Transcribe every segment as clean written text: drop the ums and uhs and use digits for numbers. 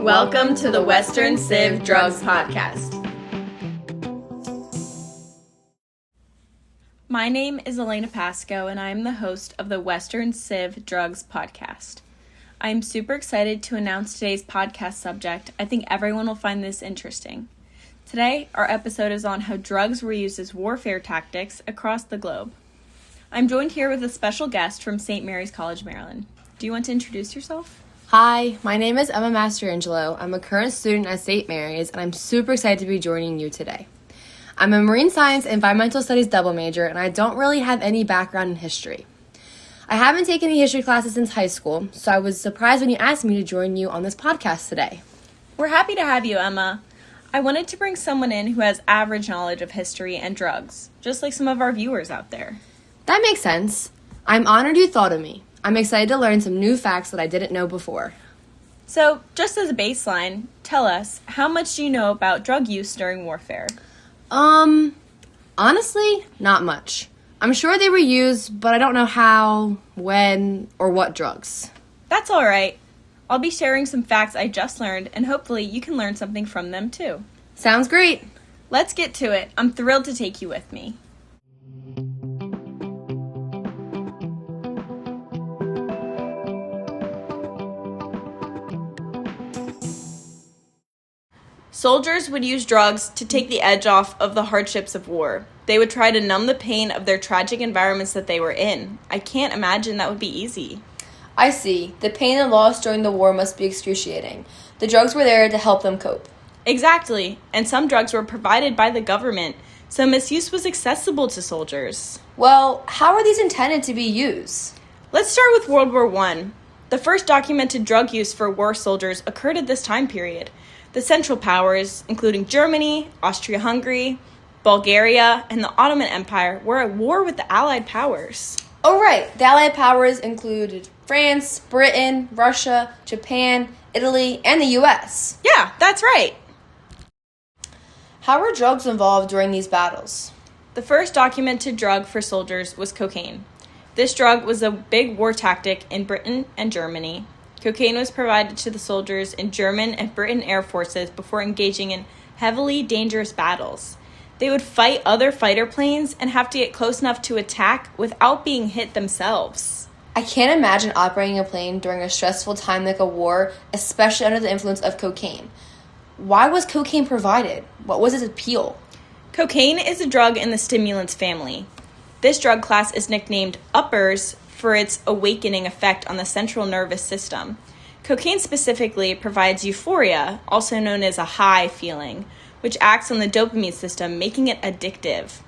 Welcome to the Western Civ Drugs Podcast. My name is Elena Pasco, and I am the host of the Western Civ Drugs Podcast. I am super excited to announce today's podcast subject. I think everyone will find this interesting. Today, our episode is on how drugs were used as warfare tactics across the globe. I'm joined here with a special guest from St. Mary's College, Maryland. Do you want to introduce yourself? Hi, my name is Emma Mastrangelo. I'm a current student at St. Mary's, and I'm super excited to be joining you today. I'm a marine science and environmental studies double major, and I don't really have any background in history. I haven't taken any history classes since high school, so I was surprised when you asked me to join you on this podcast today. We're happy to have you, Emma. I wanted to bring someone in who has average knowledge of history and drugs, just like some of our viewers out there. That makes sense. I'm honored you thought of me. I'm excited to learn some new facts that I didn't know before. So, just as a baseline, tell us, how much do you know about drug use during warfare? Honestly, not much. I'm sure they were used, but I don't know how, when, or what drugs. That's all right. I'll be sharing some facts I just learned, and hopefully you can learn something from them too. Sounds great. Let's get to it. I'm thrilled to take you with me. Soldiers would use drugs to take the edge off of the hardships of war. They would try to numb the pain of their tragic environments that they were in. I can't imagine that would be easy. I see. The pain and loss during the war must be excruciating. The drugs were there to help them cope. Exactly. And some drugs were provided by the government, so misuse was accessible to soldiers. Well, how are these intended to be used? Let's start with World War I. The first documented drug use for war soldiers occurred at this time period. The Central Powers, including Germany, Austria-Hungary, Bulgaria, and the Ottoman Empire, were at war with the Allied powers. Oh, right. The Allied powers included France, Britain, Russia, Japan, Italy, and the U.S. Yeah, that's right. How were drugs involved during these battles? The first documented drug for soldiers was cocaine. This drug was a big war tactic in Britain and Germany. Cocaine was provided to the soldiers in German and Britain air forces before engaging in heavily dangerous battles. They would fight other fighter planes and have to get close enough to attack without being hit themselves. I can't imagine operating a plane during a stressful time like a war, especially under the influence of cocaine. Why was cocaine provided? What was its appeal? Cocaine is a drug in the stimulants family. This drug class is nicknamed uppers for its awakening effect on the central nervous system. Cocaine specifically provides euphoria, also known as a high feeling, which acts on the dopamine system, making it addictive.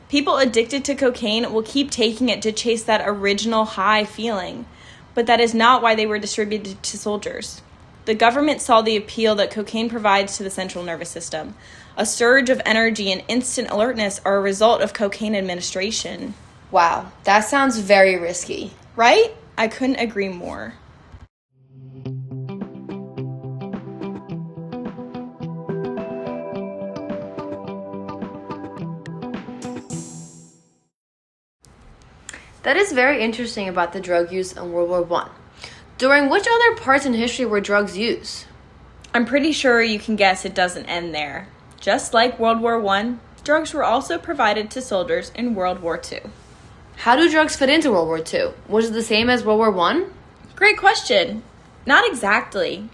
People addicted to cocaine will keep taking it to chase that original high feeling, but that is not why they were distributed to soldiers. The government saw the appeal that cocaine provides to the central nervous system. A surge of energy and instant alertness are a result of cocaine administration. Wow, that sounds very risky. Right? I couldn't agree more. That is very interesting about the drug use in World War I. During which other parts in history were drugs used? I'm pretty sure you can guess it doesn't end there. Just like World War I, drugs were also provided to soldiers in World War II. How do drugs fit into World War II? Was it the same as World War I? Great question. Not exactly.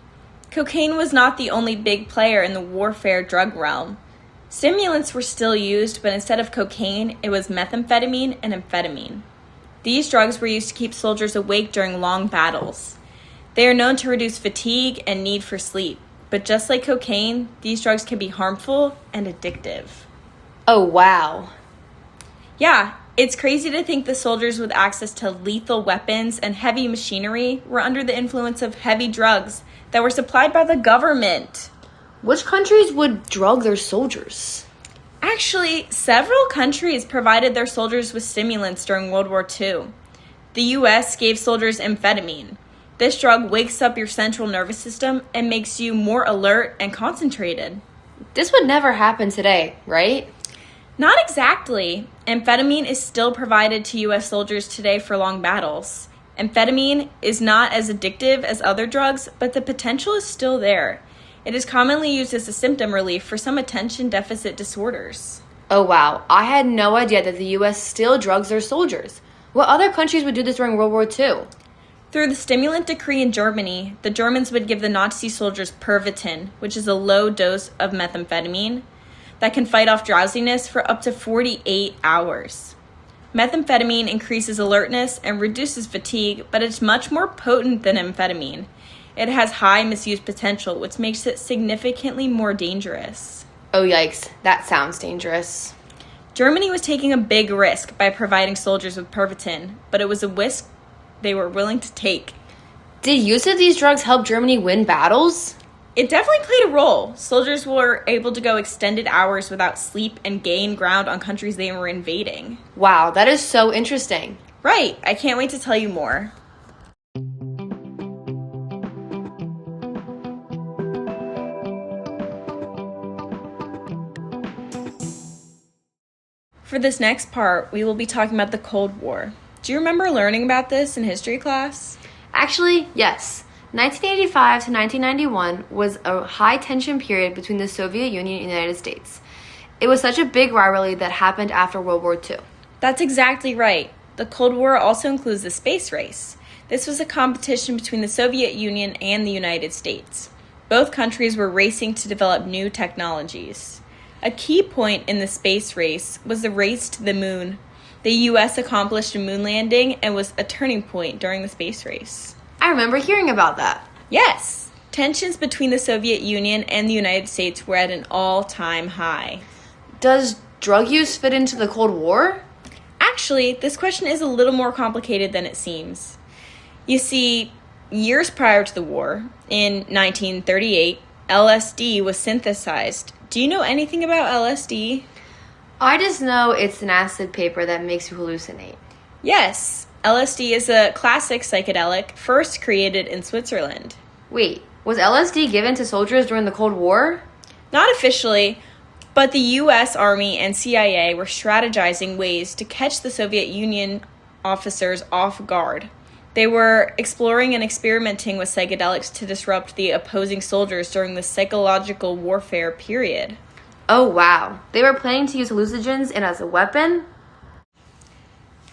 Cocaine was not the only big player in the warfare drug realm. Stimulants were still used, but instead of cocaine, it was methamphetamine and amphetamine. These drugs were used to keep soldiers awake during long battles. They are known to reduce fatigue and need for sleep, but just like cocaine, these drugs can be harmful and addictive. Oh, wow. Yeah, it's crazy to think the soldiers with access to lethal weapons and heavy machinery were under the influence of heavy drugs that were supplied by the government. Which countries would drug their soldiers? Actually, several countries provided their soldiers with stimulants during World War II. The U.S. gave soldiers amphetamine. This drug wakes up your central nervous system and makes you more alert and concentrated. This would never happen today, right? Not exactly. Amphetamine is still provided to U.S. soldiers today for long battles. Amphetamine is not as addictive as other drugs, but the potential is still there. It is commonly used as a symptom relief for some attention deficit disorders. Oh wow, I had no idea that the US still drugs their soldiers. What other countries would do this during World War II? Through the stimulant decree in Germany, the Germans would give the Nazi soldiers Pervitin, which is a low dose of methamphetamine that can fight off drowsiness for up to 48 hours. Methamphetamine increases alertness and reduces fatigue, but it's much more potent than amphetamine. It has high misuse potential, which makes it significantly more dangerous. Oh yikes, that sounds dangerous. Germany was taking a big risk by providing soldiers with Pervitin, but it was a risk they were willing to take. Did use of these drugs help Germany win battles? It definitely played a role. Soldiers were able to go extended hours without sleep and gain ground on countries they were invading. Wow, that is so interesting. Right, I can't wait to tell you more. For this next part, we will be talking about the Cold War. Do you remember learning about this in history class? Actually, yes. 1985 to 1991 was a high-tension period between the Soviet Union and the United States. It was such a big rivalry that happened after World War II. That's exactly right. The Cold War also includes the space race. This was a competition between the Soviet Union and the United States. Both countries were racing to develop new technologies. A key point in the space race was the race to the moon. The U.S. accomplished a moon landing and was a turning point during the space race. I remember hearing about that. Yes! Tensions between the Soviet Union and the United States were at an all-time high. Does drug use fit into the Cold War? Actually, this question is a little more complicated than it seems. You see, years prior to the war, in 1938, LSD was synthesized. Do you know anything about LSD? I just know it's an acid paper that makes you hallucinate. Yes, LSD is a classic psychedelic first created in Switzerland. Wait, was LSD given to soldiers during the Cold War? Not officially, but the U.S. Army and CIA were strategizing ways to catch the Soviet Union officers off guard. They were exploring and experimenting with psychedelics to disrupt the opposing soldiers during the psychological warfare period. Oh wow, they were planning to use hallucinogens and as a weapon?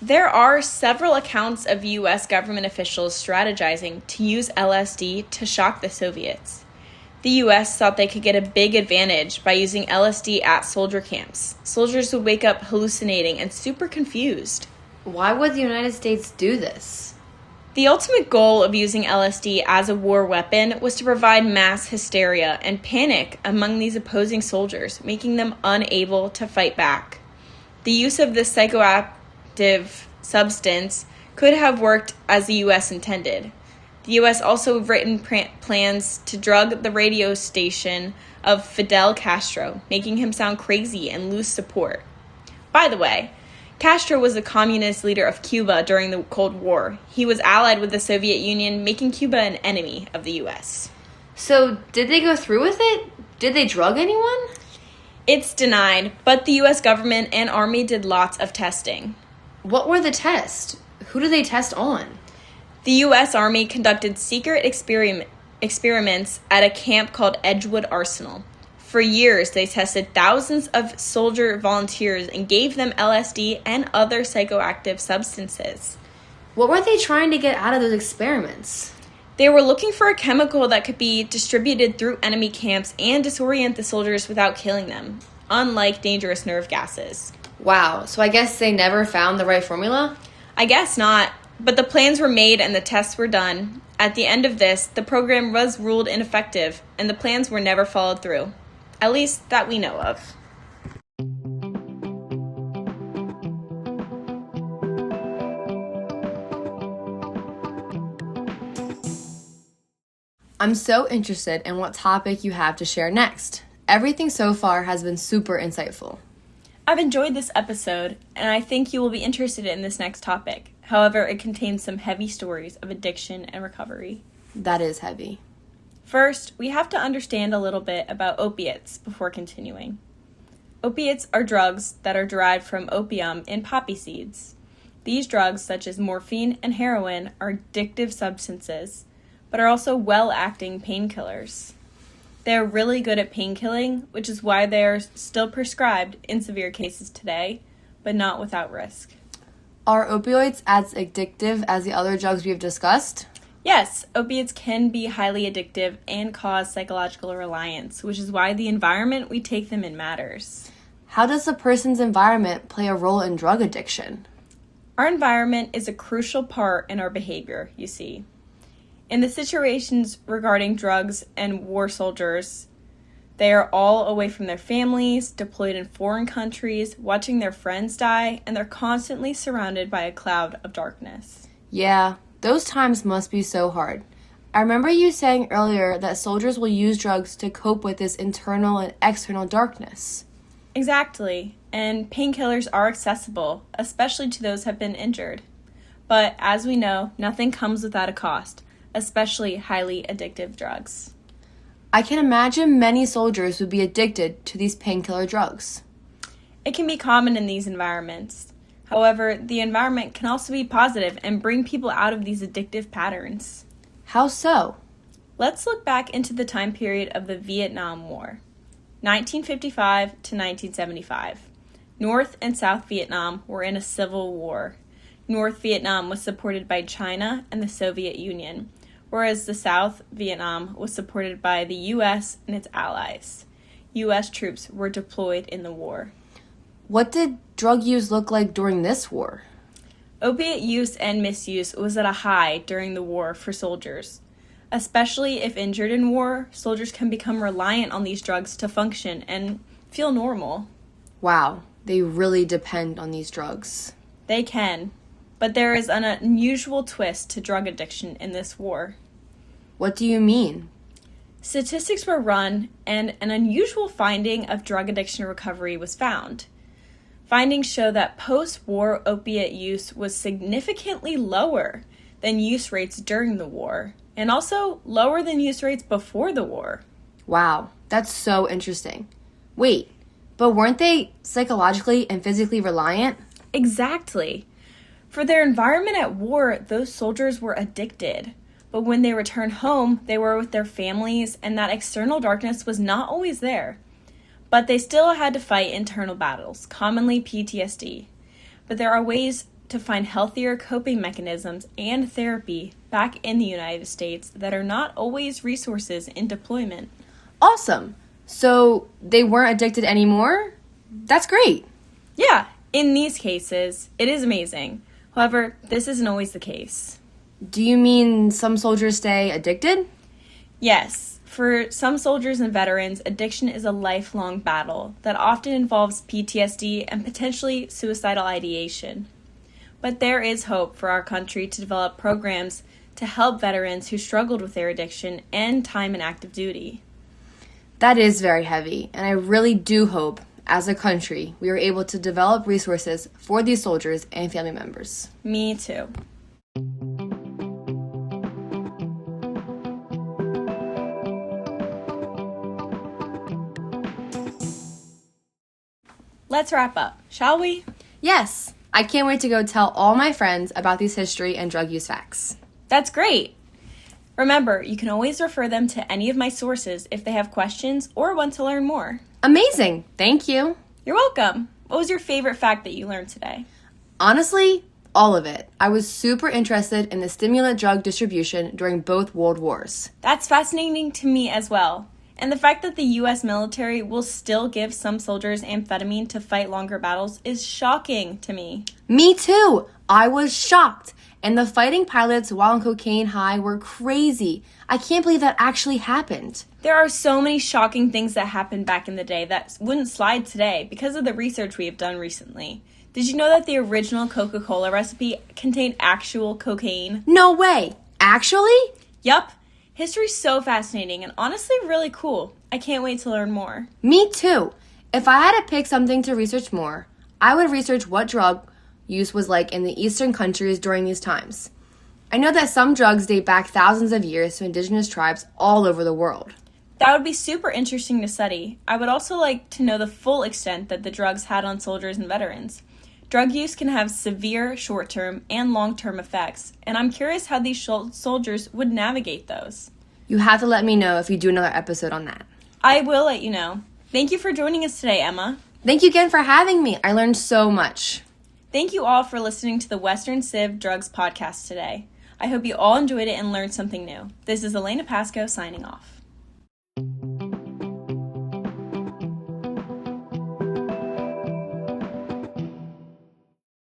There are several accounts of U.S. government officials strategizing to use LSD to shock the Soviets. The U.S. thought they could get a big advantage by using LSD at soldier camps. Soldiers would wake up hallucinating and super confused. Why would the United States do this? The ultimate goal of using LSD as a war weapon was to provide mass hysteria and panic among these opposing soldiers, making them unable to fight back. The use of this psychoactive substance could have worked as the U.S. intended. The U.S. also written plans to drug the radio station of Fidel Castro, making him sound crazy and lose support. By the way, Castro was the communist leader of Cuba during the Cold War. He was allied with the Soviet Union, making Cuba an enemy of the U.S. So, did they go through with it? Did they drug anyone? It's denied, but the U.S. government and Army did lots of testing. What were the tests? Who did they test on? The U.S. Army conducted secret experiments at a camp called Edgewood Arsenal. For years, they tested thousands of soldier volunteers and gave them LSD and other psychoactive substances. What were they trying to get out of those experiments? They were looking for a chemical that could be distributed through enemy camps and disorient the soldiers without killing them, unlike dangerous nerve gases. Wow, so I guess they never found the right formula? I guess not, but the plans were made and the tests were done. At the end of this, the program was ruled ineffective, and the plans were never followed through. At least that we know of. I'm so interested in what topic you have to share next. Everything so far has been super insightful. I've enjoyed this episode, and I think you will be interested in this next topic. However, it contains some heavy stories of addiction and recovery. That is heavy. First, we have to understand a little bit about opiates before continuing. Opiates are drugs that are derived from opium in poppy seeds. These drugs, such as morphine and heroin, are addictive substances, but are also well-acting painkillers. They're really good at pain killing, which is why they are still prescribed in severe cases today, but not without risk. Are opioids as addictive as the other drugs we have discussed? Yes, opiates can be highly addictive and cause psychological reliance, which is why the environment we take them in matters. How does a person's environment play a role in drug addiction? Our environment is a crucial part in our behavior, you see. In the situations regarding drugs and war soldiers, they are all away from their families, deployed in foreign countries, watching their friends die, and they're constantly surrounded by a cloud of darkness. Yeah, those times must be so hard. I remember you saying earlier that soldiers will use drugs to cope with this internal and external darkness. Exactly, and painkillers are accessible, especially to those who have been injured. But as we know, nothing comes without a cost, especially highly addictive drugs. I can imagine many soldiers would be addicted to these painkiller drugs. It can be common in these environments. However, the environment can also be positive and bring people out of these addictive patterns. How so? Let's look back into the time period of the Vietnam War, 1955 to 1975. North and South Vietnam were in a civil war. North Vietnam was supported by China and the Soviet Union, whereas the South Vietnam was supported by the U.S. and its allies. U.S. troops were deployed in the war. What did drug use look like during this war? Opiate use and misuse was at a high during the war for soldiers. Especially if injured in war, soldiers can become reliant on these drugs to function and feel normal. Wow, they really depend on these drugs. They can, but there is an unusual twist to drug addiction in this war. What do you mean? Statistics were run, and an unusual finding of drug addiction recovery was found. Findings show that post-war opiate use was significantly lower than use rates during the war, and also lower than use rates before the war. Wow, that's so interesting. Wait, but weren't they psychologically and physically reliant? Exactly. For their environment at war, those soldiers were addicted. But when they returned home, they were with their families, and that external darkness was not always there. But they still had to fight internal battles, commonly PTSD. But there are ways to find healthier coping mechanisms and therapy back in the United States that are not always resources in deployment. Awesome. So they weren't addicted anymore? That's great. Yeah, in these cases, it is amazing. However, this isn't always the case. Do you mean some soldiers stay addicted? Yes. For some soldiers and veterans, addiction is a lifelong battle that often involves PTSD and potentially suicidal ideation. But there is hope for our country to develop programs to help veterans who struggled with their addiction and time in active duty. That is very heavy, and I really do hope, as a country, we are able to develop resources for these soldiers and family members. Me too. Let's wrap up, shall we? Yes, I can't wait to go tell all my friends about these history and drug use facts. That's great. Remember, you can always refer them to any of my sources if they have questions or want to learn more. Amazing. Thank you. You're welcome. What was your favorite fact that you learned today? Honestly, all of it. I was super interested in the stimulant drug distribution during both world wars. That's fascinating to me as well. And the fact that the U.S. military will still give some soldiers amphetamine to fight longer battles is shocking to me. Me too. I was shocked. And the fighting pilots while on cocaine high were crazy. I can't believe that actually happened. There are so many shocking things that happened back in the day that wouldn't slide today because of the research we have done recently. Did you know that the original Coca-Cola recipe contained actual cocaine? No way. Actually? Yup. History's so fascinating and honestly really cool. I can't wait to learn more. Me too. If I had to pick something to research more, I would research what drug use was like in the eastern countries during these times. I know that some drugs date back thousands of years to indigenous tribes all over the world. That would be super interesting to study. I would also like to know the full extent that the drugs had on soldiers and veterans. Drug use can have severe short-term and long-term effects, and I'm curious how these soldiers would navigate those. You have to let me know if you do another episode on that. I will let you know. Thank you for joining us today, Emma. Thank you again for having me. I learned so much. Thank you all for listening to the Western Civ Drugs podcast today. I hope you all enjoyed it and learned something new. This is Elena Pasco signing off.